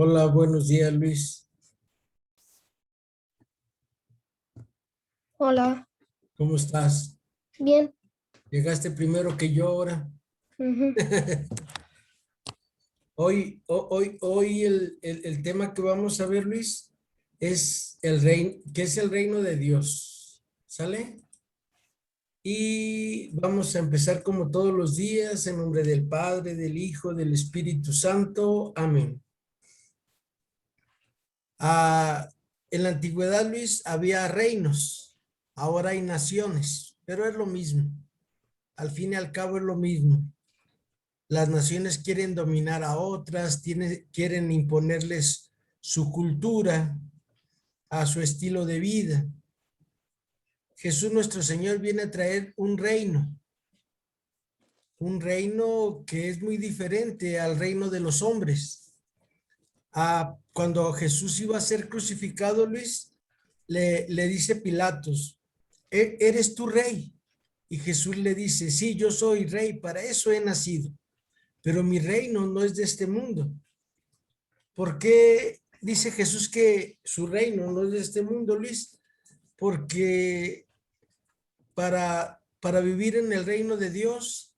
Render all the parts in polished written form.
Hola, buenos días, Luis. Hola, ¿Cómo estás? bien. Llegaste primero que yo ahora. Ujú. Hoy el tema que vamos a ver, Luis, es el reino, que es el reino de Dios. ¿Sale? Y vamos a empezar como todos los días, en nombre del Padre, del Hijo, del Espíritu Santo. Amén. Ah, en la antigüedad, Luis, había reinos. Ahora hay naciones, pero es lo mismo. Al fin y al cabo es lo mismo. Las naciones quieren dominar a otras, quieren imponerles su cultura, a su estilo de vida. Jesús nuestro Señor viene a traer un reino que es muy diferente al reino de los hombres. Cuando Jesús iba a ser crucificado, Luis, le dice Pilatos, ¿eres tú rey? Y Jesús le dice, sí, yo soy rey, para eso he nacido, pero mi reino no es de este mundo. ¿Por qué dice Jesús que su reino no es de este mundo, Luis? Porque para vivir en el reino de Dios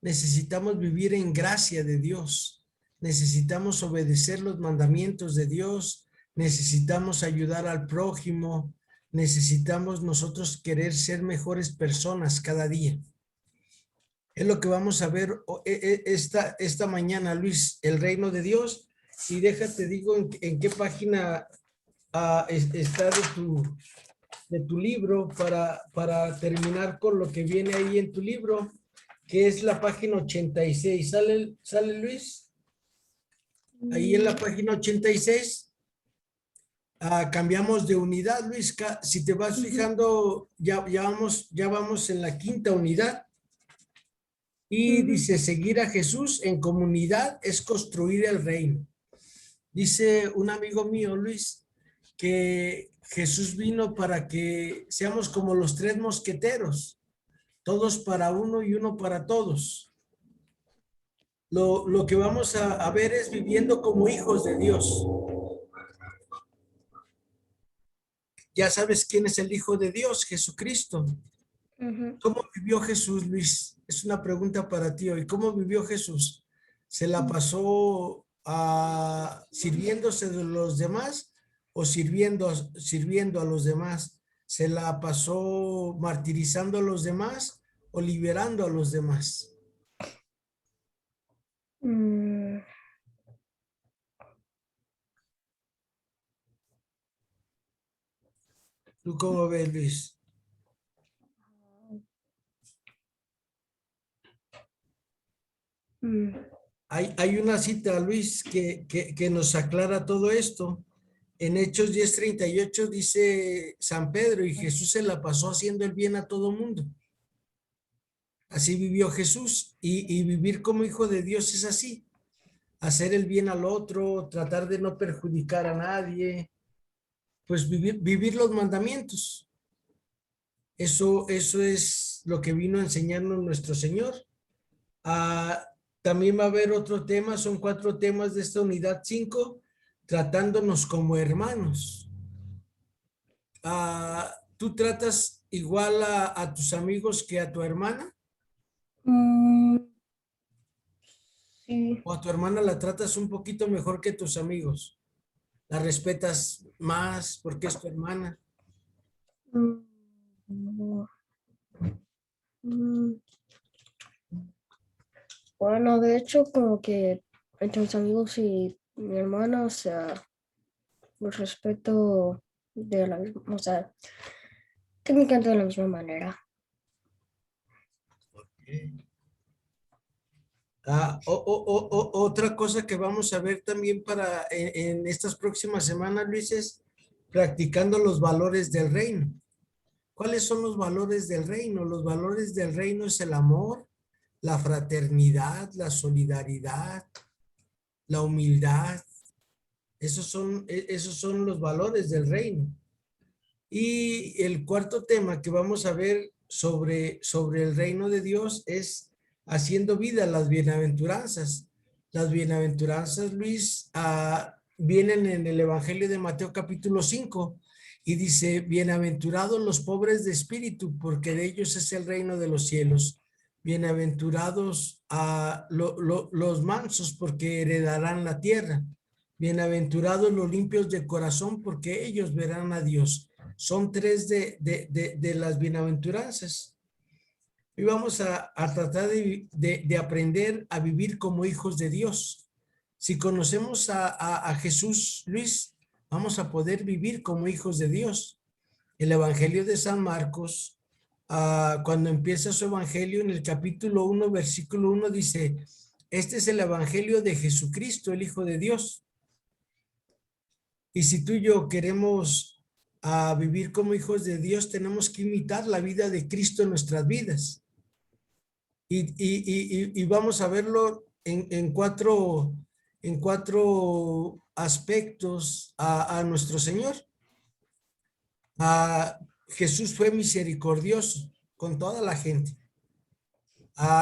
necesitamos vivir en gracia de Dios. Necesitamos obedecer los mandamientos de Dios. Necesitamos ayudar al prójimo. Necesitamos nosotros querer ser mejores personas cada día. Es lo que vamos a ver esta mañana, Luis, el reino de Dios. Y déjate, digo, en qué página está de tu libro para terminar con lo que viene ahí en tu libro, que es la página 86. ¿Sale Luis? Ahí en la página 86 cambiamos de unidad, Luis. Si te vas fijando, ya vamos en la quinta unidad. Y dice, seguir a Jesús en comunidad es construir el reino. Dice un amigo mío, Luis, que Jesús vino para que seamos como los tres mosqueteros, todos para uno y uno para todos. Lo que vamos a ver es viviendo como hijos de Dios. Ya sabes quién es el Hijo de Dios, Jesucristo. Ujú. ¿Cómo vivió Jesús, Luis? Es una pregunta para ti hoy. ¿Cómo vivió Jesús? ¿Se la pasó sirviéndose de los demás o sirviendo a los demás? ¿Se la pasó martirizando a los demás o liberando a los demás? Mm, ¿Tú cómo ves, Luis? mm, Hay una cita, Luis, que nos aclara todo esto. En Hechos 10:38 dice San Pedro, y Jesús se la pasó haciendo el bien a todo mundo. Así vivió Jesús, y vivir como hijo de Dios es así, hacer el bien al otro, tratar de no perjudicar a nadie, pues vivir los mandamientos. Eso es lo que vino a enseñarnos nuestro Señor. Ah, También va a haber otro tema, son 4 temas de esta unidad 5, tratándonos como hermanos. ¿Tú tratas igual a tus amigos que a tu hermana? mm, sí. ¿O a tu hermana la tratas un poquito mejor que tus amigos? ¿La respetas más porque es tu hermana? Mm, no, mm, Bueno, de hecho, como que entre mis amigos y mi hermana, o sea, los respeto de la misma, o sea, técnicamente de la misma manera. Otra cosa que vamos a ver también en estas próximas semanas, Luis, es practicando los valores del reino. ¿Cuáles son los valores del reino? Los valores del reino es el amor, la fraternidad, la solidaridad, la humildad. Esos son los valores del reino. Y el cuarto tema que vamos a ver sobre el reino de Dios es haciendo vida las bienaventuranzas. Las bienaventuranzas, Luis, vienen en el Evangelio de Mateo capítulo 5 y dice, bienaventurados los pobres de espíritu, porque de ellos es el reino de los cielos. Bienaventurados los mansos, porque heredarán la tierra. Bienaventurados los limpios de corazón, porque ellos verán a Dios. Son tres de las bienaventuranzas. Y vamos a tratar de aprender a vivir como hijos de Dios. Si conocemos a Jesús, Luis, vamos a poder vivir como hijos de Dios. El Evangelio de San Marcos, cuando empieza su Evangelio en el capítulo 1, versículo 1, dice, este es el Evangelio de Jesucristo, el Hijo de Dios. Y si tú y yo queremos vivir como hijos de Dios, tenemos que imitar la vida de Cristo en nuestras vidas. Y vamos a verlo en cuatro aspectos a nuestro Señor. Jesús fue misericordioso con toda la gente.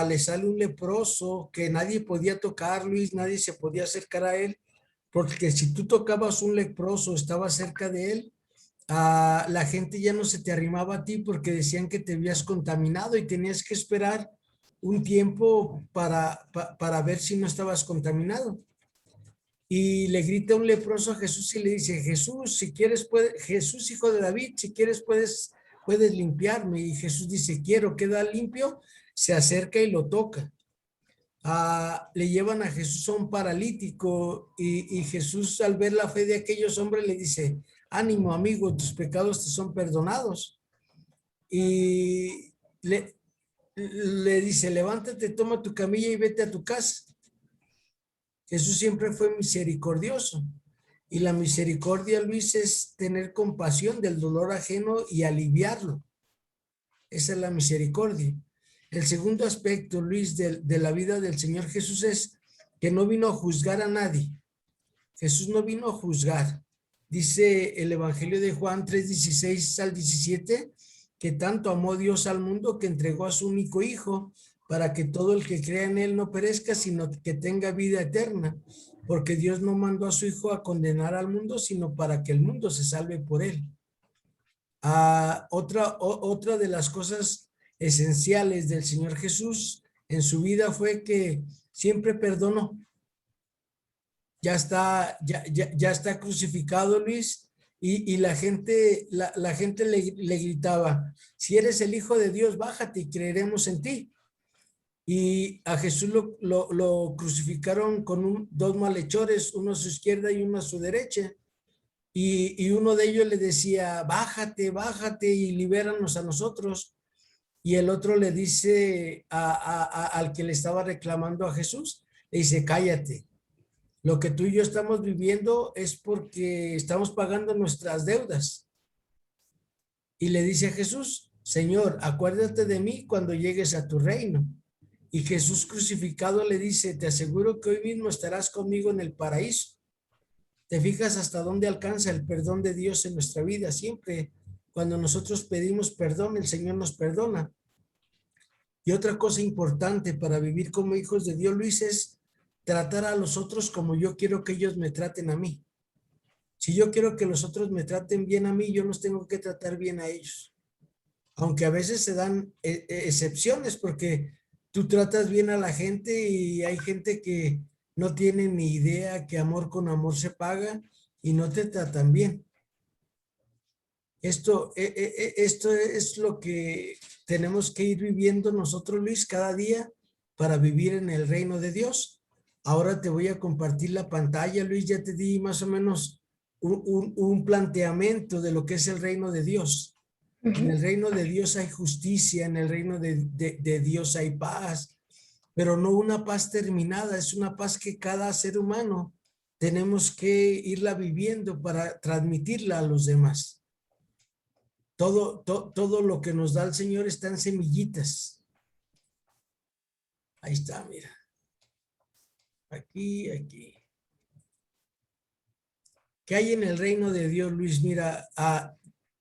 Le sale un leproso que nadie podía tocar, Luis, nadie se podía acercar a él, porque si tú tocabas un leproso, estaba cerca de él, la gente ya no se te arrimaba a ti porque decían que te habías contaminado y tenías que esperar un tiempo para ver si no estabas contaminado. Y le grita un leproso a Jesús y le dice, Jesús, si quieres, Jesús, hijo de David, si quieres puedes limpiarme. Y Jesús dice, quiero, queda limpio, se acerca y lo toca. Le llevan a Jesús a un paralítico y Jesús, al ver la fe de aquellos hombres, le dice, ánimo, amigo, tus pecados te son perdonados. Y le dice, levántate, toma tu camilla y vete a tu casa. Jesús siempre fue misericordioso. Y la misericordia, Luis, es tener compasión del dolor ajeno y aliviarlo. Esa es la misericordia. El segundo aspecto, Luis, de la vida del Señor Jesús es que no vino a juzgar a nadie. Jesús no vino a juzgar. Dice el Evangelio de Juan 3:16 al 17, que tanto amó Dios al mundo que entregó a su único hijo para que todo el que crea en él no perezca, sino que tenga vida eterna. Porque Dios no mandó a su hijo a condenar al mundo, sino para que el mundo se salve por él. Otra de las cosas esenciales del Señor Jesús en su vida fue que siempre perdonó. Ya está crucificado, Luis, y la gente le gritaba, si eres el Hijo de Dios, bájate y creeremos en ti. Y a Jesús lo crucificaron con dos malhechores, uno a su izquierda y uno a su derecha. Y uno de ellos le decía, bájate, bájate y libéranos a nosotros. Y el otro le dice al que le estaba reclamando a Jesús, le dice, cállate. Lo que tú y yo estamos viviendo es porque estamos pagando nuestras deudas. Y le dice a Jesús, Señor, acuérdate de mí cuando llegues a tu reino. Y Jesús crucificado le dice, te aseguro que hoy mismo estarás conmigo en el paraíso. ¿Te fijas hasta dónde alcanza el perdón de Dios en nuestra vida? Siempre cuando nosotros pedimos perdón, el Señor nos perdona. Y otra cosa importante para vivir como hijos de Dios, Luis, es tratar a los otros como yo quiero que ellos me traten a mí. Si yo quiero que los otros me traten bien a mí, yo los tengo que tratar bien a ellos. Aunque a veces se dan excepciones porque tú tratas bien a la gente y hay gente que no tiene ni idea que amor con amor se paga y no te tratan bien. Esto es lo que tenemos que ir viviendo nosotros, Luis, cada día para vivir en el reino de Dios. Ahora te voy a compartir la pantalla, Luis, ya te di más o menos un planteamiento de lo que es el reino de Dios. En el reino de Dios hay justicia, en el reino de Dios hay paz, pero no una paz terminada, es una paz que cada ser humano tenemos que irla viviendo para transmitirla a los demás. Todo lo que nos da el Señor está en semillitas. Ahí está, mira. Aquí. ¿Qué hay en el reino de Dios, Luis? Mira,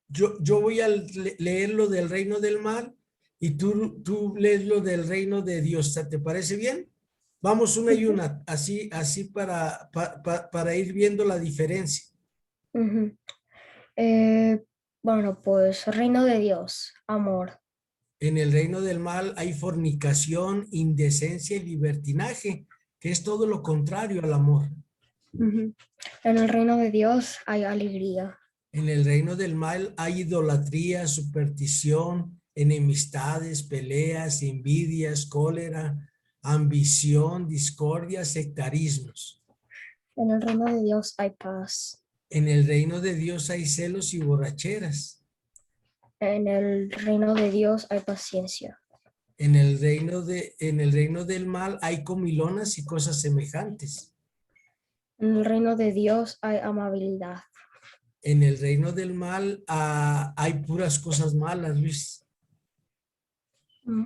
yo voy a leer lo del reino del mal y tú lees lo del reino de Dios. ¿Te parece bien? Vamos una y una, así para ir viendo la diferencia. Ujú. Eh, bueno, pues reino de Dios, amor. En el reino del mal hay fornicación, indecencia y libertinaje, que es todo lo contrario al amor. Ujú. En el reino de Dios hay alegría. En el reino del mal hay idolatría, superstición, enemistades, peleas, envidias, cólera, ambición, discordia, sectarismos. En el reino de Dios hay paz. En el reino de Dios hay celos y borracheras. En el reino de Dios hay paciencia. En el reino del mal hay comilonas y cosas semejantes. En el reino de Dios hay amabilidad. En el reino del mal hay puras cosas malas, Luis. Mm.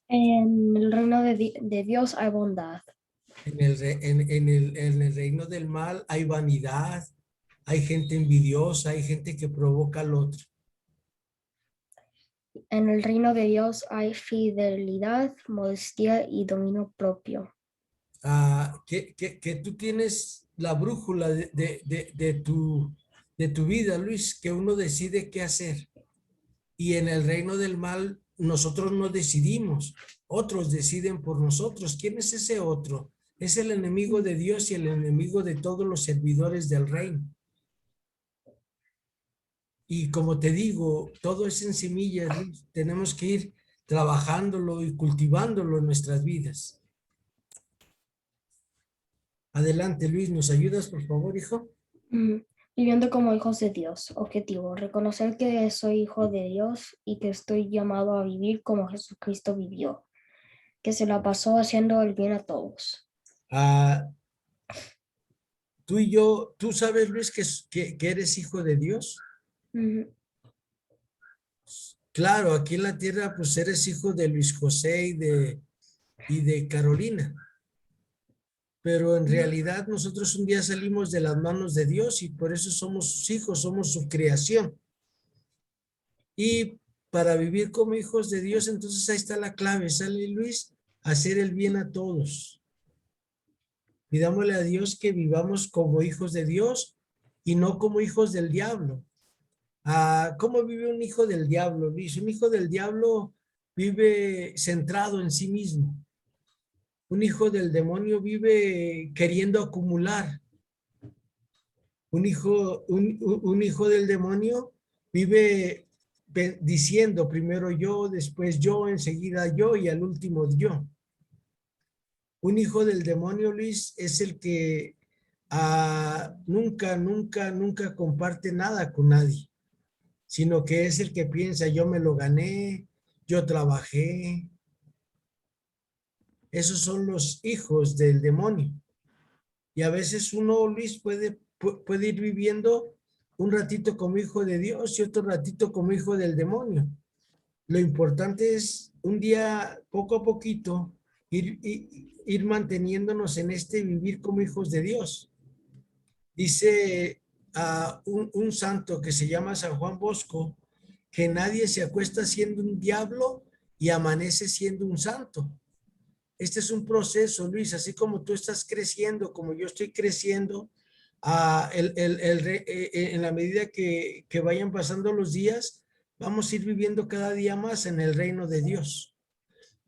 En el reino de Dios hay bondad. En el reino del mal hay vanidad, hay gente envidiosa, hay gente que provoca al otro. En el reino de Dios hay fidelidad, modestia y dominio propio. Que tú tienes la brújula de tu vida, Luis, que uno decide qué hacer. Y en el reino del mal, nosotros no decidimos, otros deciden por nosotros. ¿Quién es ese otro? Es el enemigo de Dios y el enemigo de todos los servidores del reino. Y como te digo, todo es en semillas, Luis. Tenemos que ir trabajándolo y cultivándolo en nuestras vidas. Adelante, Luis, ¿nos ayudas, por favor, hijo? Mm. Viviendo como hijos de Dios. Objetivo, reconocer que soy hijo de Dios y que estoy llamado a vivir como Jesucristo vivió, que se la pasó haciendo el bien a todos. Ah, tú y yo, tú sabes, Luis, que eres hijo de Dios. Ujú. Claro, aquí en la tierra, pues eres hijo de Luis José y de Carolina. Pero en realidad nosotros un día salimos de las manos de Dios y por eso somos sus hijos, somos su creación. Y para vivir como hijos de Dios, entonces ahí está la clave, sale Luis, hacer el bien a todos. Pidámosle a Dios que vivamos como hijos de Dios y no como hijos del diablo. ¿Cómo vive un hijo del diablo, Luis? Un hijo del diablo vive centrado en sí mismo. Un hijo del demonio vive queriendo acumular. Un hijo del demonio vive diciendo primero yo, después yo, enseguida yo y al último yo. Un hijo del demonio, Luis, es el que nunca comparte nada con nadie, sino que es el que piensa yo me lo gané, yo trabajé. Esos son los hijos del demonio. Y a veces uno, Luis, puede ir viviendo un ratito como hijo de Dios y otro ratito como hijo del demonio. Lo importante es un día, poco a poquito, ir manteniéndonos en este vivir como hijos de Dios. Dice un santo que se llama San Juan Bosco, que nadie se acuesta siendo un diablo y amanece siendo un santo. Este es un proceso, Luis, así como tú estás creciendo, como yo estoy creciendo, en la medida que vayan pasando los días, vamos a ir viviendo cada día más en el reino de Dios.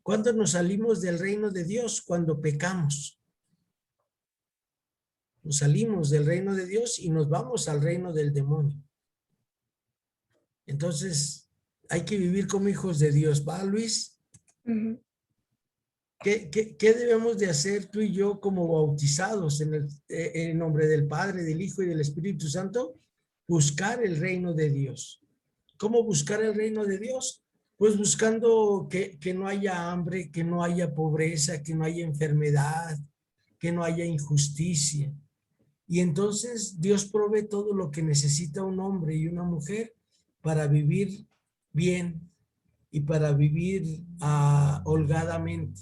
¿Cuándo nos salimos del reino de Dios? Cuando pecamos. Nos salimos del reino de Dios y nos vamos al reino del demonio. Entonces, hay que vivir como hijos de Dios. ¿Va, Luis? Ujú. ¿Qué debemos de hacer tú y yo como bautizados en nombre del Padre, del Hijo y del Espíritu Santo? Buscar el reino de Dios. ¿Cómo buscar el reino de Dios? Pues buscando que no haya hambre, que no haya pobreza, que no haya enfermedad, que no haya injusticia. Y entonces Dios provee todo lo que necesita un hombre y una mujer para vivir bien y para vivir holgadamente.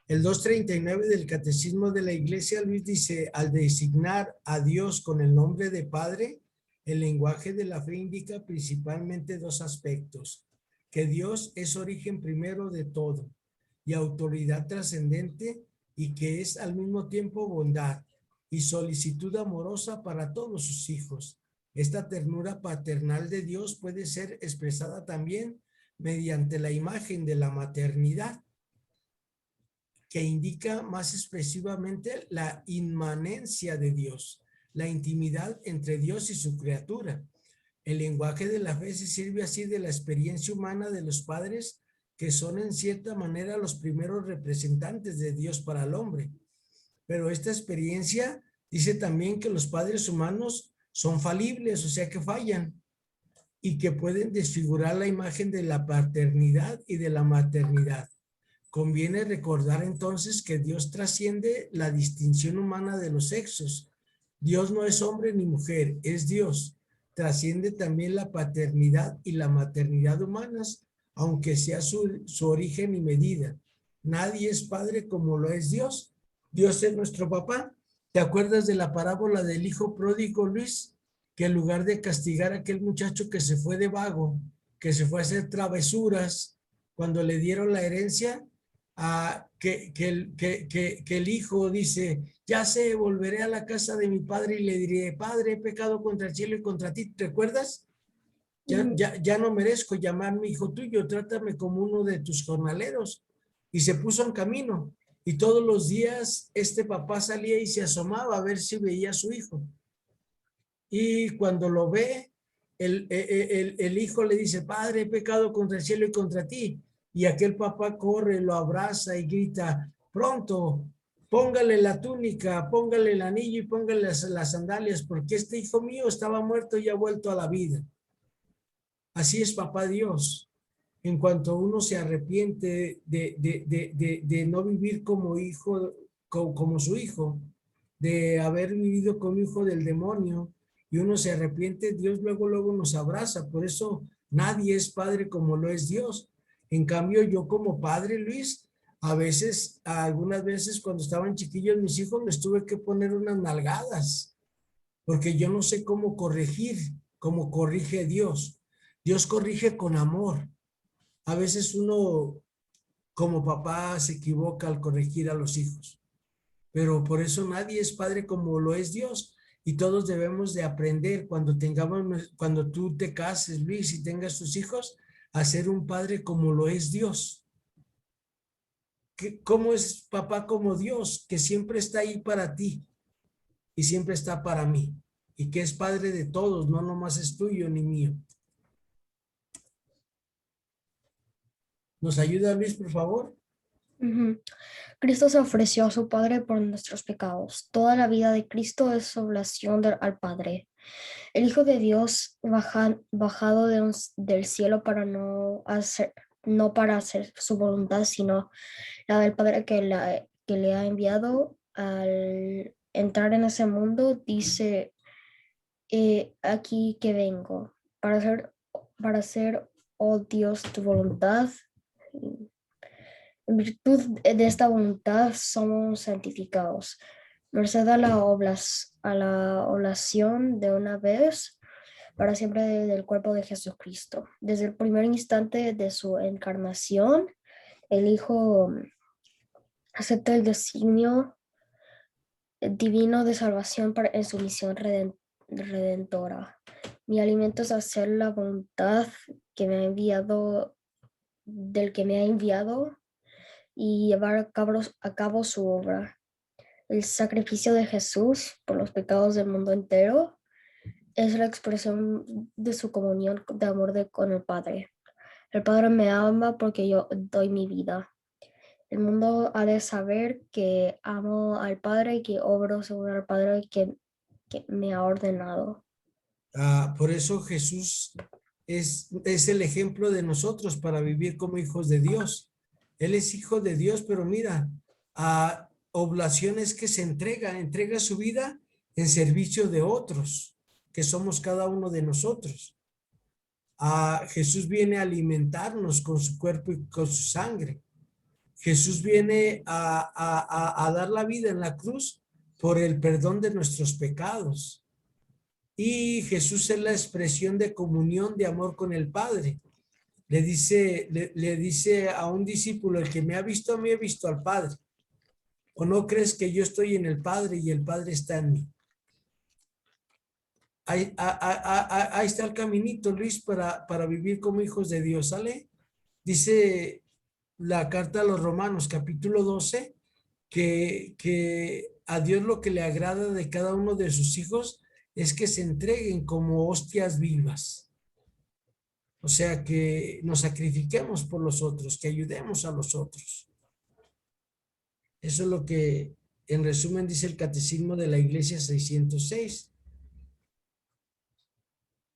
El 239 del Catecismo de la Iglesia, Luis dice, al designar a Dios con el nombre de Padre, el lenguaje de la fe indica principalmente dos aspectos. que Dios es origen primero de todo y autoridad trascendente y que es al mismo tiempo bondad y solicitud amorosa para todos sus hijos. Esta ternura paternal de Dios puede ser expresada también mediante la imagen de la maternidad, que indica más expresivamente la inmanencia de Dios, la intimidad entre Dios y su criatura. El lenguaje de la fe se sirve así de la experiencia humana de los padres, que son en cierta manera los primeros representantes de Dios para el hombre. Pero esta experiencia dice también que los padres humanos son falibles, o sea que fallan, y que pueden desfigurar la imagen de la paternidad y de la maternidad. Conviene recordar entonces que Dios trasciende la distinción humana de los sexos. Dios no es hombre ni mujer, es Dios. Trasciende también la paternidad y la maternidad humanas, aunque sea su origen y medida. Nadie es padre como lo es Dios. Dios es nuestro papá. ¿Te acuerdas de la parábola del hijo pródigo, Luis? Que en lugar de castigar a aquel muchacho que se fue de vago, que se fue a hacer travesuras, cuando le dieron la herencia, que el hijo dice, ya sé, volveré a la casa de mi padre y le diré, padre, he pecado contra el cielo y contra ti. ¿Te recuerdas? Ya no merezco llamarme hijo tuyo, trátame como uno de tus jornaleros. Y se puso en camino. Y todos los días este papá salía y se asomaba a ver si veía a su hijo. Y cuando lo ve, el hijo le dice, padre, he pecado contra el cielo y contra ti. Y aquel papá corre, lo abraza y grita, pronto, póngale la túnica, póngale el anillo y póngale las sandalias, porque este hijo mío estaba muerto y ha vuelto a la vida. Así es papá Dios. En cuanto uno se arrepiente de no vivir como hijo, como su hijo, de haber vivido como hijo del demonio, y uno se arrepiente, Dios luego nos abraza. Por eso nadie es padre como lo es Dios. En cambio, yo como padre, Luis, algunas veces cuando estaban chiquillos mis hijos, les tuve que poner unas nalgadas, porque yo no sé cómo corregir, como corrige Dios. Dios corrige con amor. A veces uno como papá se equivoca al corregir a los hijos, pero por eso nadie es padre como lo es Dios, y todos debemos de aprender cuando tú te cases, Luis, y tengas tus hijos, a ser un padre como lo es Dios. ¿Cómo es papá como Dios? Que siempre está ahí para ti y siempre está para mí, y que es padre de todos, no nomás es tuyo ni mío. ¿Nos ayuda, Luis, por favor? Cristo se ofreció a su Padre por nuestros pecados. Toda la vida de Cristo es oblación al Padre. El Hijo de Dios bajado del cielo no para hacer su voluntad, sino la del Padre que le ha enviado. Al entrar en ese mundo, dice, aquí que vengo, para hacer, oh Dios, tu voluntad. En virtud de esta voluntad somos santificados, merced a la oblación de una vez para siempre del cuerpo de Jesucristo. Desde el primer instante de su encarnación, el Hijo acepta el designio divino de salvación en su misión redentora. Mi alimento es hacer la voluntad del que me ha enviado y llevar a cabo su obra. El sacrificio de Jesús por los pecados del mundo entero es la expresión de su comunión de amor con el Padre. El Padre me ama porque yo doy mi vida. El mundo ha de saber que amo al Padre y que obro según al Padre que me ha ordenado. Por eso Jesús es el ejemplo de nosotros para vivir como hijos de Dios. Él es hijo de Dios, pero mira, oblaciones que se entrega su vida en servicio de otros, que somos cada uno de nosotros. Jesús viene a alimentarnos con su cuerpo y con su sangre. Jesús viene a dar la vida en la cruz por el perdón de nuestros pecados. Y Jesús es la expresión de comunión, de amor con el Padre. le dice a un discípulo, el que me ha visto a mí, he visto al Padre. ¿O no crees que yo estoy en el Padre y el Padre está en mí? Ahí está el caminito, Luis, para vivir como hijos de Dios, ¿sale? Dice la carta a los Romanos, capítulo 12, que a Dios lo que le agrada de cada uno de sus hijos es que se entreguen como hostias vivas. O sea, que nos sacrifiquemos por los otros, que ayudemos a los otros. Eso es lo que, en resumen, dice el Catecismo de la Iglesia 606.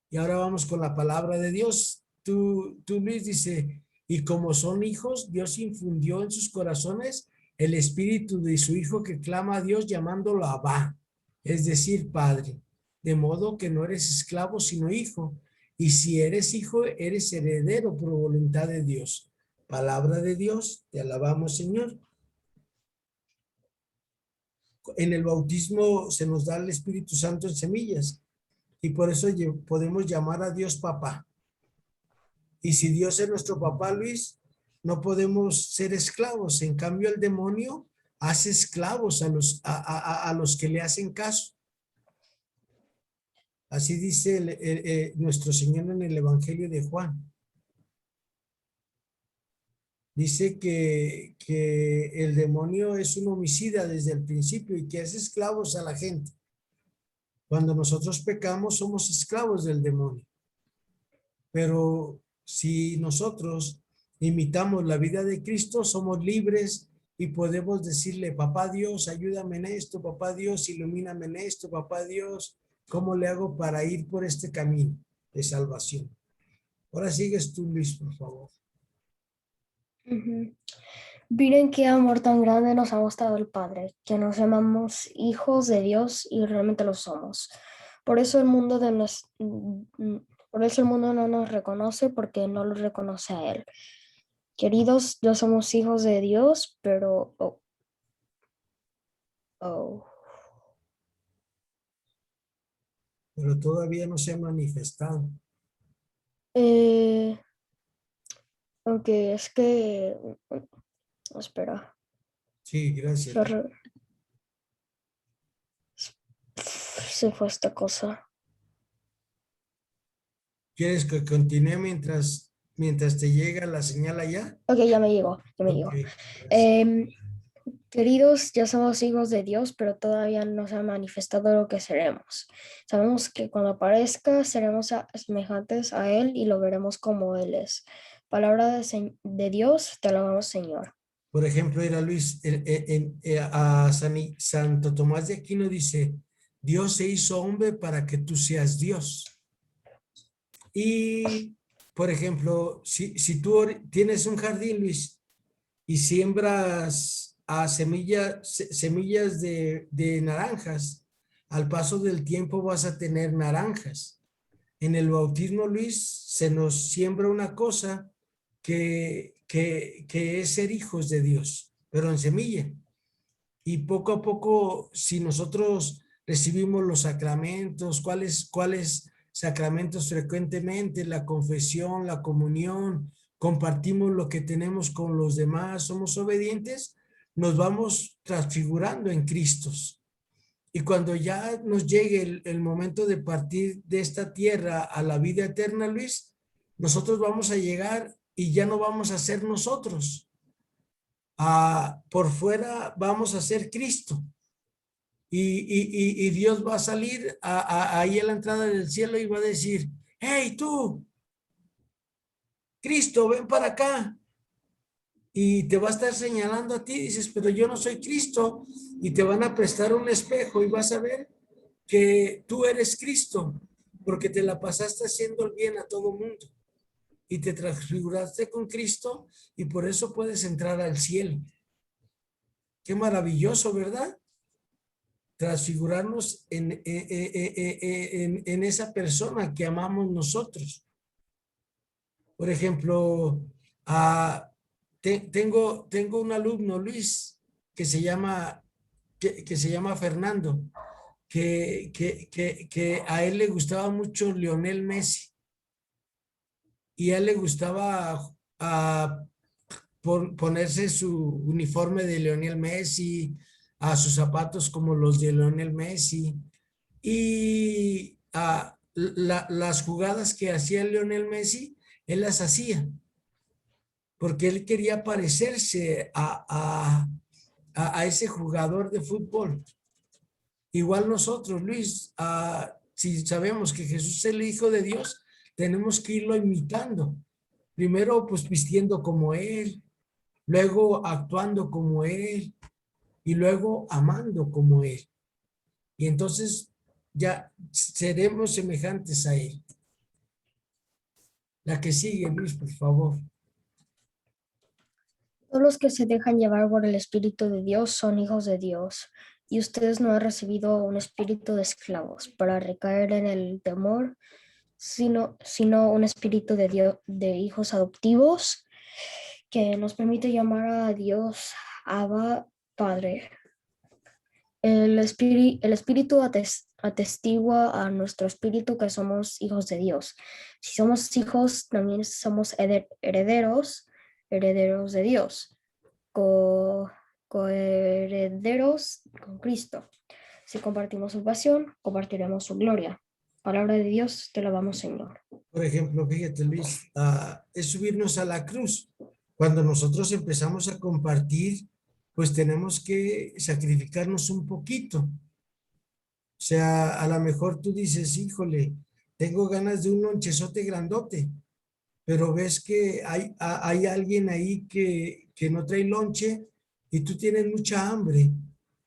Y ahora vamos con la palabra de Dios. Tú Luis, dice, y como son hijos, Dios infundió en sus corazones el espíritu de su hijo que clama a Dios llamándolo Abba, es decir, Padre. De modo que no eres esclavo, sino hijo. Y si eres hijo, eres heredero por voluntad de Dios. Palabra de Dios, te alabamos, Señor. En el bautismo se nos da el Espíritu Santo en semillas. Y por eso podemos llamar a Dios papá. Y si Dios es nuestro papá, Luis, no podemos ser esclavos. En cambio, el demonio hace esclavos a los que le hacen caso. Así dice nuestro Señor en el Evangelio de Juan. Dice que el demonio es un homicida desde el principio y que hace esclavos a la gente. Cuando nosotros pecamos, somos esclavos del demonio. Pero si nosotros imitamos la vida de Cristo, somos libres y podemos decirle, papá Dios, ayúdame en esto, papá Dios, ilumíname en esto, papá Dios, ¿cómo le hago para ir por este camino de salvación? Ahora sigues tú, Luis, por favor. Miren qué amor tan grande nos ha mostrado el Padre, que nos llamamos hijos de Dios y realmente lo somos. Por eso el mundo no nos reconoce porque no lo reconoce a Él. Queridos, ya somos hijos de Dios, pero Pero todavía no se ha manifestado. aunque es que espera. Sí, gracias. Se fue esta cosa. ¿Quieres que continúe mientras te llega la señal allá? Ok, ya me llegó. Okay, Queridos, ya somos hijos de Dios, pero todavía no se ha manifestado lo que seremos. Sabemos que cuando aparezca seremos semejantes a Él y lo veremos como Él es. Palabra de Dios, te alabamos, Señor. Por ejemplo, era Luis, Santo Tomás de Aquino dice, Dios se hizo hombre para que tú seas Dios. Y, por ejemplo, si tú tienes un jardín, Luis, y siembras semillas de naranjas, al paso del tiempo vas a tener naranjas. En el bautismo, Luis, se nos siembra una cosa que es ser hijos de Dios, pero en semilla. Y poco a poco, si nosotros recibimos los sacramentos, ¿cuáles sacramentos frecuentemente? La confesión, la comunión, compartimos lo que tenemos con los demás, somos obedientes, nos vamos transfigurando en Cristo. Y cuando ya nos llegue el momento de partir de esta tierra a la vida eterna, Luis, nosotros vamos a llegar y ya no vamos a ser nosotros. Por fuera vamos a ser Cristo. Y Dios va a salir ahí a la entrada del cielo y va a decir, hey tú, Cristo, ven para acá. Y te va a estar señalando a ti, dices, pero yo no soy Cristo. Y te van a prestar un espejo y vas a ver que tú eres Cristo, porque te la pasaste haciendo el bien a todo mundo. Y te transfiguraste con Cristo y por eso puedes entrar al cielo. Qué maravilloso, ¿verdad? Transfigurarnos en esa persona que amamos nosotros. Por ejemplo, tengo un alumno, Luis, que se llama Fernando, que a él le gustaba mucho Lionel Messi. y a él le gustaba ponerse su uniforme de Lionel Messi, a sus zapatos como los de Lionel Messi, y las jugadas que hacía Lionel Messi, él las hacía, porque él quería parecerse a ese jugador de fútbol. Igual nosotros, Luis, si sabemos que Jesús es el Hijo de Dios, tenemos que irlo imitando. Primero, pues vistiendo como Él, luego actuando como Él y luego amando como Él. Y entonces ya seremos semejantes a Él. La que sigue, Luis, por favor. Todos los que se dejan llevar por el Espíritu de Dios son hijos de Dios. Y ustedes no han recibido un espíritu de esclavos para recaer en el temor, sino un espíritu de Dios, de hijos adoptivos, que nos permite llamar a Dios Abba, Padre. El espíritu atestigua a nuestro espíritu que somos hijos de Dios. Si somos hijos, también somos herederos de Dios, coherederos con Cristo. Si compartimos su pasión, compartiremos su gloria. Palabra de Dios, te alabamos, Señor. Por ejemplo, fíjate, Luis, es subirnos a la cruz. Cuando nosotros empezamos a compartir, pues tenemos que sacrificarnos un poquito. O sea, a lo mejor tú dices, híjole, tengo ganas de un lonchezote grandote, pero ves que hay alguien ahí que no trae lonche y tú tienes mucha hambre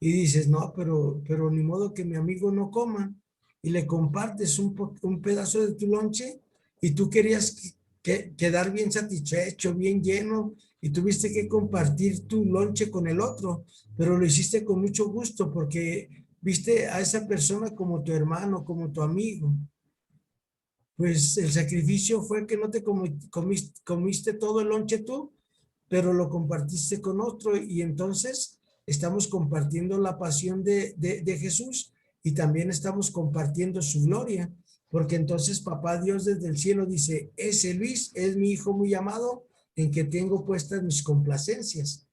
y dices, no, pero ni modo que mi amigo no coma, y le compartes un pedazo de tu lonche y tú querías quedar bien satisfecho, bien lleno, y tuviste que compartir tu lonche con el otro, pero lo hiciste con mucho gusto porque viste a esa persona como tu hermano, como tu amigo. Pues el sacrificio fue que no te comiste todo el lonche tú, pero lo compartiste con otro, y entonces estamos compartiendo la pasión de Jesús, y también estamos compartiendo su gloria, porque entonces papá Dios desde el cielo dice, ese Luis es mi hijo muy amado, en que tengo puestas mis complacencias.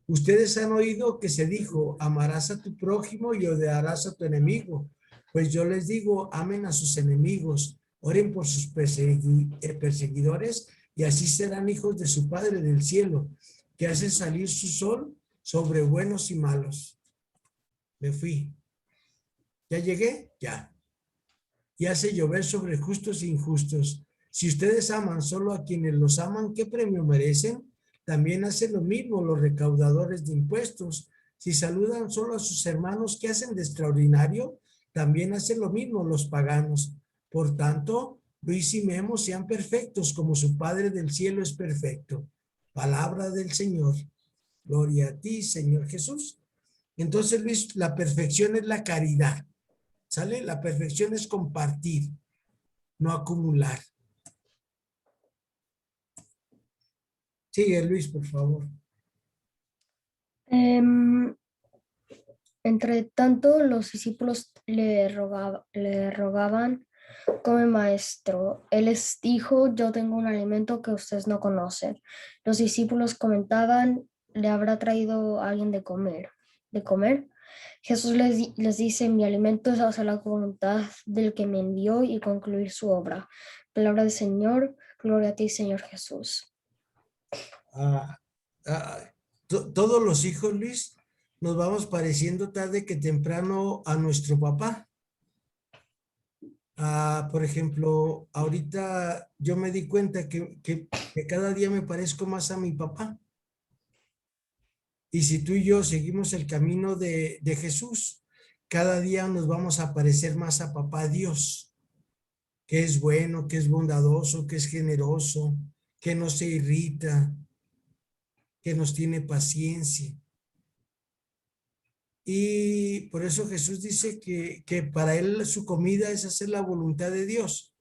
Ustedes han oído que se dijo, amarás a tu prójimo y odiarás a tu enemigo. Pues yo les digo, amen a sus enemigos, oren por sus perseguidores, y así serán hijos de su Padre del cielo, que hace salir su sol sobre buenos y malos. Me fui. ¿Ya llegué? Ya. Y hace llover sobre justos e injustos. Si ustedes aman solo a quienes los aman, ¿qué premio merecen? También hacen lo mismo los recaudadores de impuestos. Si saludan solo a sus hermanos, ¿qué hacen de extraordinario? También hacen lo mismo los paganos. Por tanto, Luis y Memo sean perfectos como su Padre del cielo es perfecto. Palabra del Señor. Gloria a ti, Señor Jesús. Entonces, Luis, la perfección es la caridad. ¿Sale? La perfección es compartir, no acumular. Sigue, Luis, por favor. Entre tanto, los discípulos le rogaban, come maestro. Él les dijo, yo tengo un alimento que ustedes no conocen. Los discípulos comentaban, ¿le habrá traído alguien de comer? Jesús les dice, mi alimento es hacer la voluntad del que me envió y concluir su obra. Palabra del Señor, gloria a ti, Señor Jesús. Ah, todos los hijos, Luis, nos vamos pareciendo tarde que temprano a nuestro papá. Por ejemplo, ahorita yo me di cuenta que cada día me parezco más a mi papá. Y si tú y yo seguimos el camino de Jesús, cada día nos vamos a parecer más a papá Dios, que es bueno, que es bondadoso, que es generoso, que no se irrita, que nos tiene paciencia. Y por eso Jesús dice que para él su comida es hacer la voluntad de Dios.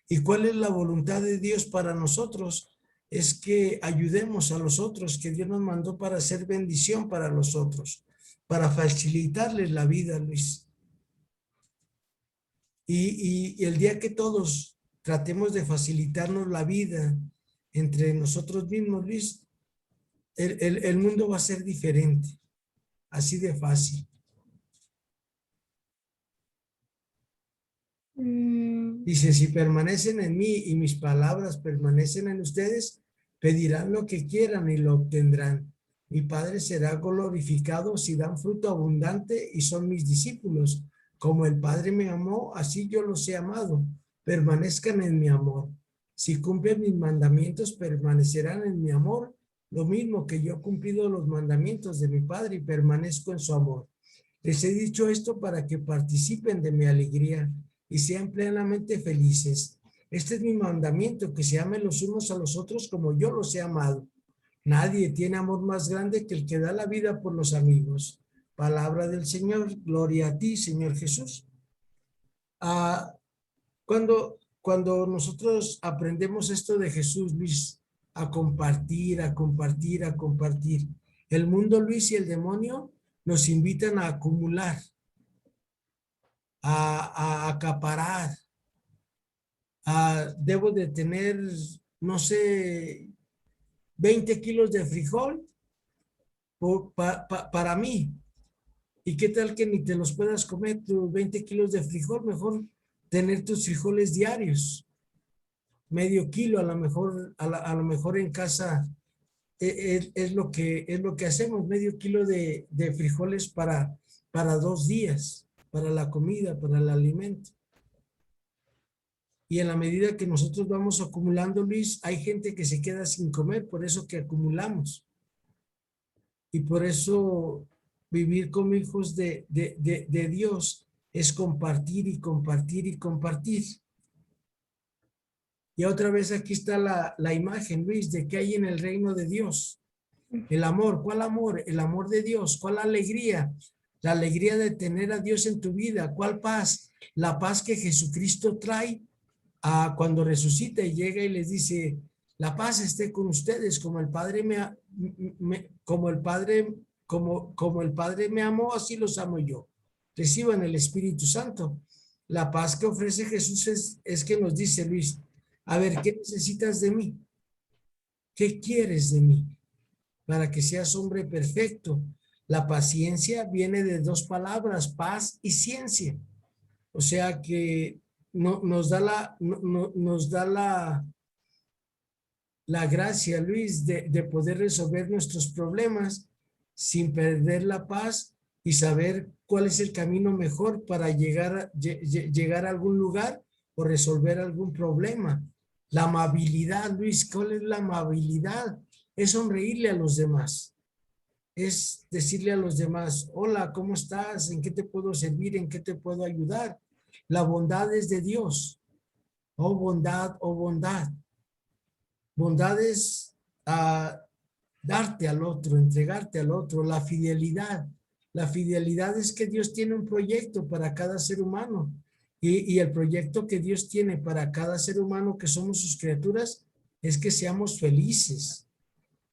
¿Y cuál es la voluntad de Dios para nosotros? Es que ayudemos a los otros, que Dios nos mandó para hacer bendición para los otros, para facilitarles la vida, Luis. Y el día que todos tratemos de facilitarnos la vida entre nosotros mismos, Luis, el mundo va a ser diferente, así de fácil. Dice, si permanecen en mí y mis palabras permanecen en ustedes, pedirán lo que quieran y lo obtendrán. Mi Padre será glorificado si dan fruto abundante y son mis discípulos. Como el Padre me amó, así yo los he amado. Permanezcan en mi amor. Si cumplen mis mandamientos, permanecerán en mi amor. Lo mismo que yo he cumplido los mandamientos de mi Padre y permanezco en su amor. Les he dicho esto para que participen de mi alegría y sean plenamente felices. Este es mi mandamiento, que se amen los unos a los otros como yo los he amado. Nadie tiene amor más grande que el que da la vida por los amigos. Palabra del Señor, gloria a ti, Señor Jesús. Cuando nosotros aprendemos esto de Jesús, Luis, a compartir, a compartir, a compartir, el mundo, Luis, y el demonio nos invitan a acumular, a acaparar. Debo de tener, no sé, 20 kilos de frijol para mí. ¿Y qué tal que ni te los puedas comer tus 20 kilos de frijol? Mejor tener tus frijoles diarios. Medio kilo, a lo mejor, a lo mejor en casa es lo que hacemos, medio kilo de frijoles para 2 días, para la comida, para el alimento. Y en la medida que nosotros vamos acumulando, Luis, hay gente que se queda sin comer, por eso que acumulamos. Y por eso vivir como hijos de Dios es compartir y compartir y compartir. Y otra vez aquí está la imagen, Luis, de que hay en el reino de Dios. El amor, ¿cuál amor? El amor de Dios. ¿Cuál alegría? La alegría de tener a Dios en tu vida. ¿Cuál paz? La paz que Jesucristo trae cuando resucita y llega y les dice, la paz esté con ustedes, como el Padre como el Padre me amó, así los amo yo. Reciban el Espíritu Santo. La paz que ofrece Jesús es que nos dice, Luis, a ver, ¿qué necesitas de mí? ¿Qué quieres de mí? Para que seas hombre perfecto. La paciencia viene de 2 palabras, paz y ciencia. O sea que nos da la gracia, Luis, de poder resolver nuestros problemas sin perder la paz y saber cuál es el camino mejor para llegar a algún lugar o resolver algún problema. La amabilidad, Luis, ¿cuál es la amabilidad? Es sonreírle a los demás. Es decirle a los demás, hola, ¿cómo estás? ¿En qué te puedo servir? ¿En qué te puedo ayudar? La bondad es de Dios. Oh, bondad, oh, bondad. Bondad es darte al otro, entregarte al otro. La fidelidad. La fidelidad es que Dios tiene un proyecto para cada ser humano. Y el proyecto que Dios tiene para cada ser humano que somos sus criaturas es que seamos felices.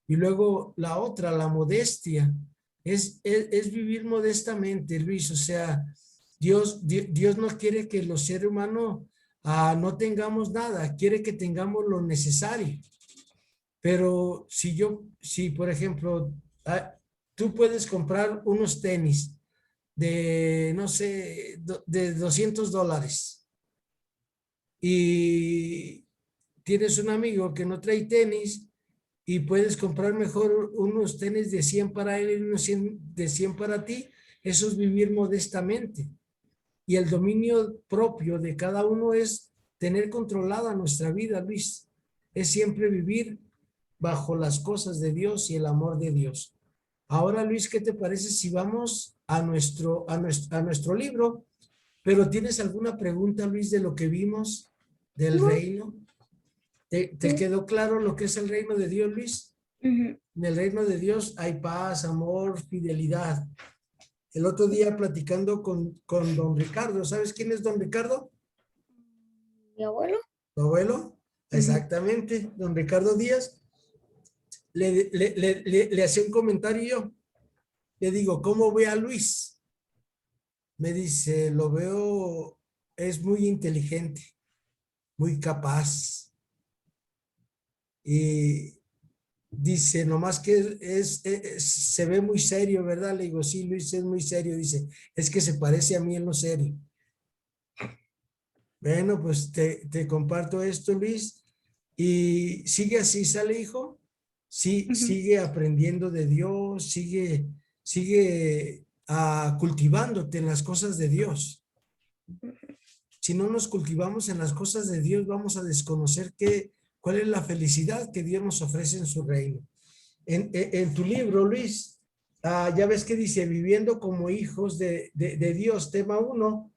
Y luego la otra, la modestia, es vivir modestamente, Luis. O sea, Dios no quiere que los seres humanos no tengamos nada, quiere que tengamos lo necesario. Pero si por ejemplo, tú puedes comprar unos tenis de, no sé, de $200 y tienes un amigo que no trae tenis y puedes comprar mejor unos tenis de 100 para él y unos de 100 para ti, eso es vivir modestamente. Y el dominio propio de cada uno es tener controlada nuestra vida, Luis. Es siempre vivir bajo las cosas de Dios y el amor de Dios. Ahora, Luis, ¿qué te parece si vamos a nuestro libro? Pero ¿tienes alguna pregunta, Luis, de lo que vimos del reino? ¿Te quedó claro lo que es el reino de Dios, Luis? En el reino de Dios hay paz, amor, fidelidad. El otro día platicando con don Ricardo, ¿sabes quién es don Ricardo? ¿Mi abuelo? ¿Tu abuelo? Exactamente, don Ricardo Díaz. Le hacía un comentario yo. Le digo, ¿cómo ve a Luis? Me dice, lo veo, es muy inteligente. muy capaz. Y dice, nomás que se ve muy serio, ¿verdad? Le digo, sí, Luis es muy serio. Dice, es que se parece a mí en lo serio. Bueno, pues te comparto esto, Luis. Y sigue así, ¿sale, hijo? Sí, Ujú. sigue aprendiendo de Dios, sigue cultivándote en las cosas de Dios. Si no nos cultivamos en las cosas de Dios, vamos a desconocer cuál es la felicidad que Dios nos ofrece en su reino. En tu libro, Luis, ya ves que dice, viviendo como hijos de Dios, tema 1.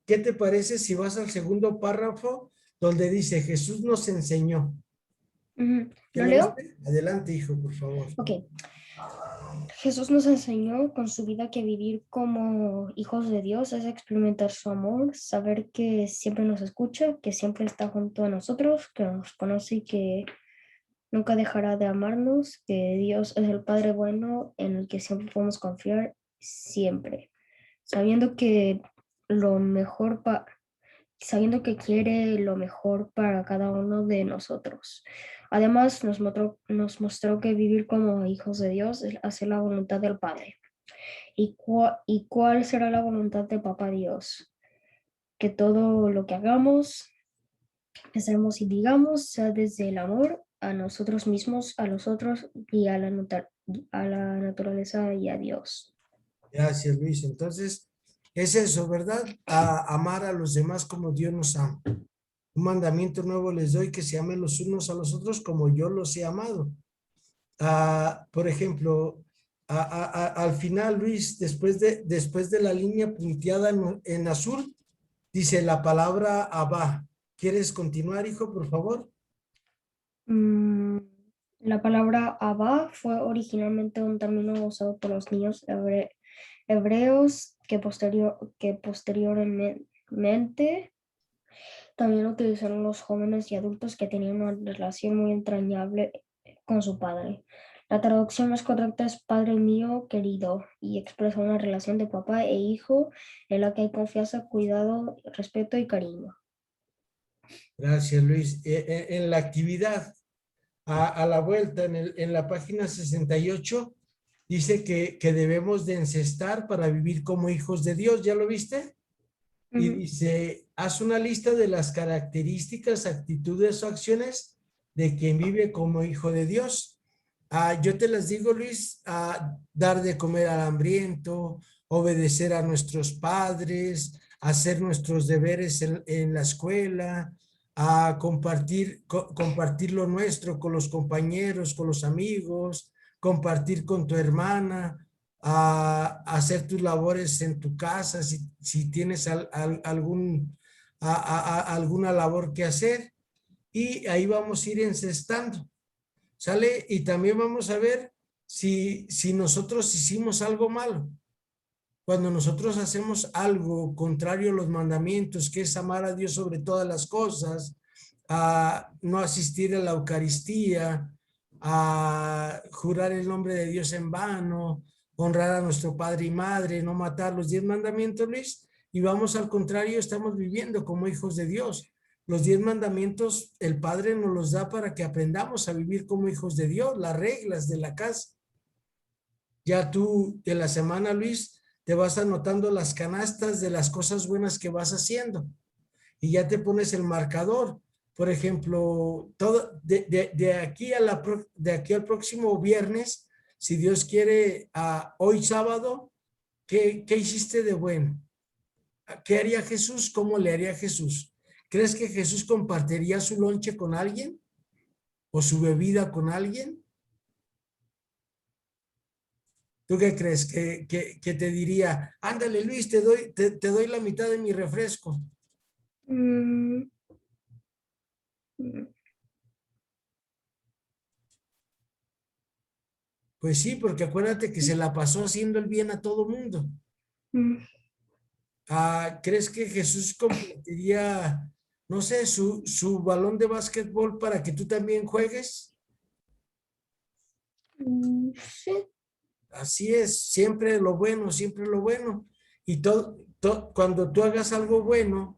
¿Qué te parece si vas al segundo párrafo donde dice, Jesús nos enseñó? Ujú. ¿Ya ¿Lo lo leo? viste? Adelante, hijo, por favor. Ok. Jesús nos enseñó con su vida que vivir como hijos de Dios es experimentar su amor, saber que siempre nos escucha, que siempre está junto a nosotros, que nos conoce y que nunca dejará de amarnos, que Dios es el Padre bueno en el que siempre podemos confiar, siempre, sabiendo que lo mejor sabiendo que quiere lo mejor para cada uno de nosotros. Además, nos mostró que vivir como hijos de Dios es hacer la voluntad del Padre. ¿Y cuál será la voluntad de Papá Dios? Que todo lo que hagamos, pensemos y digamos sea desde el amor a nosotros mismos, a los otros y a la naturaleza y a Dios. Gracias, Luis. Entonces, es eso, ¿verdad? Amar a los demás como Dios nos ama. Un mandamiento nuevo les doy, que se amen los unos a los otros como yo los he amado. Por ejemplo, al final, Luis, después de la línea punteada en azul, dice la palabra Abba. ¿Quieres continuar, hijo, por favor? Mm, la palabra Abba fue originalmente un término usado por los niños hebreos que posteriormente también utilizaron los jóvenes y adultos que tenían una relación muy entrañable con su padre. La traducción más correcta es Padre mío querido y expresa una relación de papá e hijo en la que hay confianza, cuidado, respeto y cariño. Gracias, Luis. En la actividad, a la vuelta, en la página 68, dice que debemos de encestar para vivir como hijos de Dios. ¿Ya lo viste? Y Ujú. dice, haz una lista de las características, actitudes o acciones de quien vive como hijo de Dios. Yo te las digo, Luis, dar de comer al hambriento, obedecer a nuestros padres, hacer nuestros deberes en la escuela, a compartir lo nuestro con los compañeros, con los amigos, compartir con tu hermana, a hacer tus labores en tu casa, si tienes alguna labor que hacer, y ahí vamos a ir encestando, ¿sale? Y también vamos a ver si nosotros hicimos algo malo. Cuando nosotros hacemos algo contrario a los mandamientos, que es amar a Dios sobre todas las cosas, a no asistir a la Eucaristía, a jurar el nombre de Dios en vano, honrar a nuestro padre y madre, no matar, los 10 mandamientos, Luis, y vamos al contrario, estamos viviendo como hijos de Dios. Los 10 mandamientos, el Padre nos los da para que aprendamos a vivir como hijos de Dios, las reglas de la casa. Ya tú de la semana, Luis, te vas anotando las canastas de las cosas buenas que vas haciendo y ya te pones el marcador. Por ejemplo, de aquí de aquí al próximo viernes, si Dios quiere, hoy sábado, ¿qué hiciste de bueno? ¿Qué haría Jesús? ¿Cómo le haría Jesús? ¿Crees que Jesús compartiría su lonche con alguien o su bebida con alguien? ¿Tú qué crees? ¿Que te diría, ándale Luis, te doy la mitad de mi refresco? Mm, mm, Pues sí, porque acuérdate que se la pasó haciendo el bien a todo mundo. mm, ¿Crees que Jesús compartiría, no sé, su balón de básquetbol para que tú también juegues? sí. Así es, siempre lo bueno, siempre lo bueno. Y cuando tú hagas algo bueno,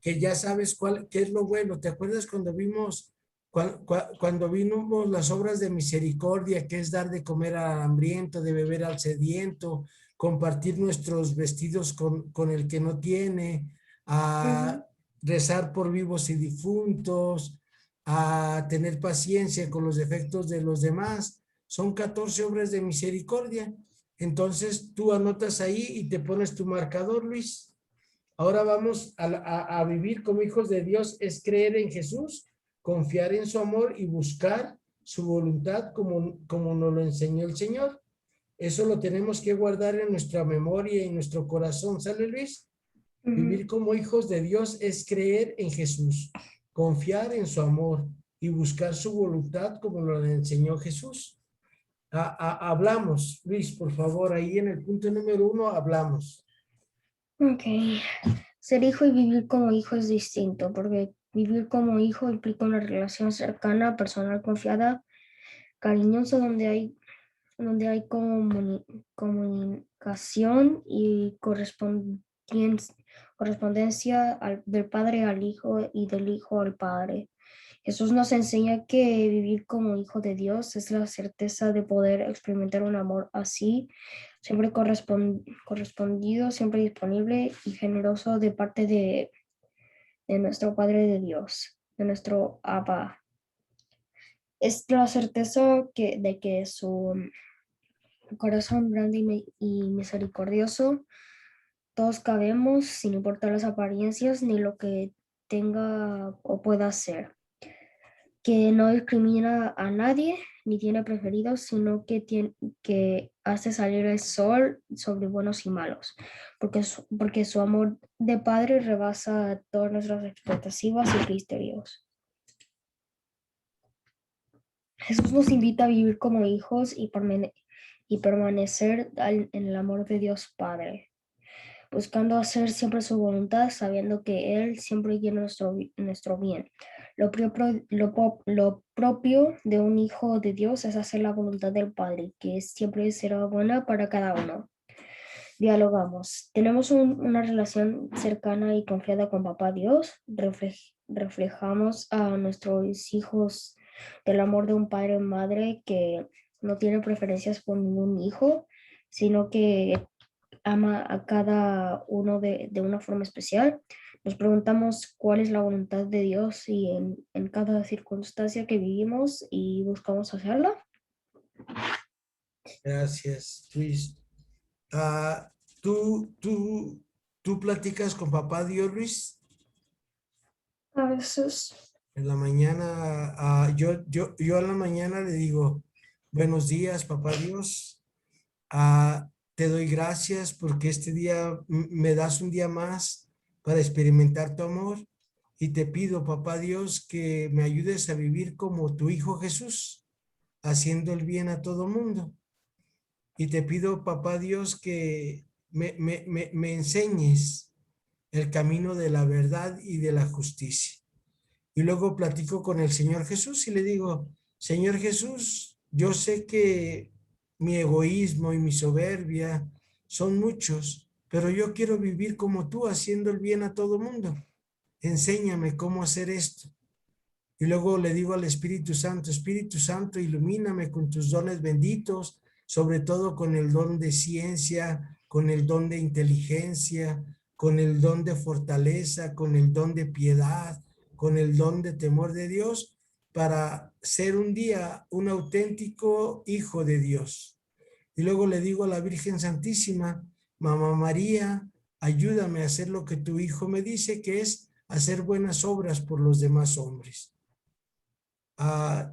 que ya sabes qué es lo bueno. ¿Te acuerdas cuando vimos, cuando vimos las obras de misericordia, que es dar de comer al hambriento, de beber al sediento, compartir nuestros vestidos con el que no tiene, a Ujú, rezar por vivos y difuntos, a tener paciencia con los defectos de los demás? Son 14 obras de misericordia. Entonces tú anotas ahí y te pones tu marcador, Luis. Ahora vamos a vivir como hijos de Dios, es creer en Jesús, confiar en su amor y buscar su voluntad como nos lo enseñó el Señor. Eso lo tenemos que guardar en nuestra memoria y en nuestro corazón. ¿Sale, Luis? ujú. Vivir como hijos de Dios es creer en Jesús, confiar en su amor y buscar su voluntad como lo enseñó Jesús. Hablamos, Luis, por favor, ahí en el punto número 1 hablamos. Ok. Ser hijo y vivir como hijo es distinto, porque vivir como hijo implica una relación cercana, personal, confiada, cariñosa, donde hay comunicación y correspondencia del padre al hijo y del hijo al padre. Jesús nos enseña que vivir como hijo de Dios es la certeza de poder experimentar un amor así, siempre correspondido, siempre disponible y generoso de parte de nuestro Padre de Dios, de nuestro Abba. Es la certeza de que su corazón grande y misericordioso, todos cabemos sin importar las apariencias ni lo que tenga o pueda hacer, que no discrimina a nadie ni tiene preferidos, sino que hace salir el sol sobre buenos y malos, porque su amor de padre rebasa todas nuestras expectativas y criterios. Jesús nos invita a vivir como hijos y permanecer en el amor de Dios Padre, buscando hacer siempre su voluntad, sabiendo que Él siempre quiere nuestro bien. Lo propio de un hijo de Dios es hacer la voluntad del Padre, que siempre será buena para cada uno. Dialogamos. Tenemos una relación cercana y confiada con Papá Dios. Reflejamos a nuestros hijos del amor de un padre o madre que no tiene preferencias por ningún hijo, sino que ama a cada uno de una forma especial. Nos preguntamos cuál es la voluntad de Dios y en cada circunstancia que vivimos y buscamos hacerla. Gracias, Luis. Ah, ¿tú, tú, tú platicas con papá Dios, Luis? A veces. En la mañana, yo a la mañana le digo, buenos días, papá Dios. Te doy gracias porque este día me das un día más para experimentar tu amor. Y te pido, papá Dios, que me ayudes a vivir como tu Hijo Jesús, haciendo el bien a todo mundo. Y te pido, papá Dios, que me enseñes el camino de la verdad y de la justicia. Y luego platico con el Señor Jesús y le digo, Señor Jesús, yo sé que mi egoísmo y mi soberbia son muchos, pero yo quiero vivir como tú, haciendo el bien a todo mundo. Enséñame cómo hacer esto. Y luego le digo al Espíritu Santo, ilumíname con tus dones benditos, sobre todo con el don de ciencia, con el don de inteligencia, con el don de fortaleza, con el don de piedad, con el don de temor de Dios, para ser un día un auténtico hijo de Dios. Y luego le digo a la Virgen Santísima, Mamá María, ayúdame a hacer lo que tu hijo me dice, que es hacer buenas obras por los demás hombres.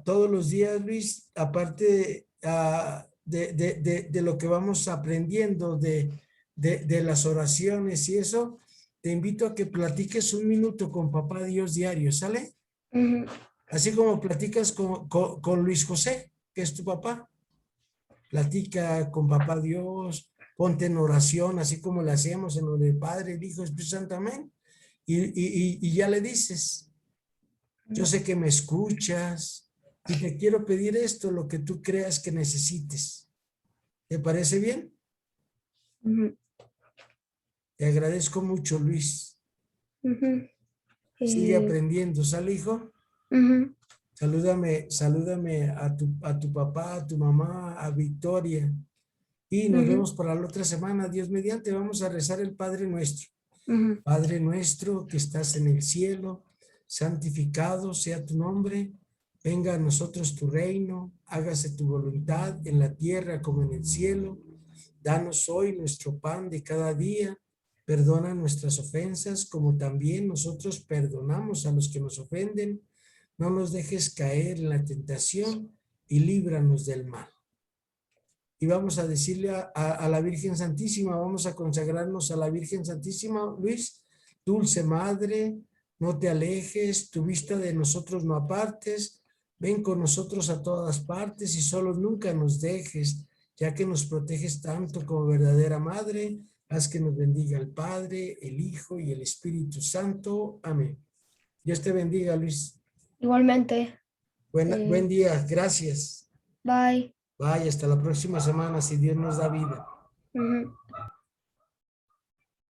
Todos los días, Luis, aparte de lo que vamos aprendiendo de las oraciones y eso, te invito a que platiques un minuto con Papá Dios diario, ¿sale? Ujú. Así como platicas con Luis José, que es tu papá. Platica con Papá Dios, ponte en oración, así como lo hacemos en lo del Padre, el Hijo, Espíritu Santo, amén. Y ya le dices, yo sé que me escuchas y te quiero pedir esto, lo que tú creas que necesites. ¿Te parece bien? Ujú, Te agradezco mucho, Luis. ujú. Sigue aprendiendo, ¿sale, hijo? Ujú, Salúdame a tu papá, a tu mamá, a Victoria. Y nos ujú, vemos para la otra semana. Dios mediante, vamos a rezar el Padre Nuestro. ujú. Padre nuestro que estás en el cielo, santificado sea tu nombre. Venga a nosotros tu reino. Hágase tu voluntad en la tierra como en el cielo. Danos hoy nuestro pan de cada día. Perdona nuestras ofensas como también nosotros perdonamos a los que nos ofenden. No nos dejes caer en la tentación y líbranos del mal. Y vamos a decirle a la Virgen Santísima, vamos a consagrarnos a la Virgen Santísima, Luis, dulce Madre, no te alejes, tu vista de nosotros no apartes, ven con nosotros a todas partes y solo nunca nos dejes, ya que nos proteges tanto como verdadera Madre, haz que nos bendiga el Padre, el Hijo y el Espíritu Santo. Amén. Dios te bendiga, Luis. Igualmente. Buen día, gracias. Bye. Vaya, hasta la próxima semana, si Dios nos da vida. Ujú.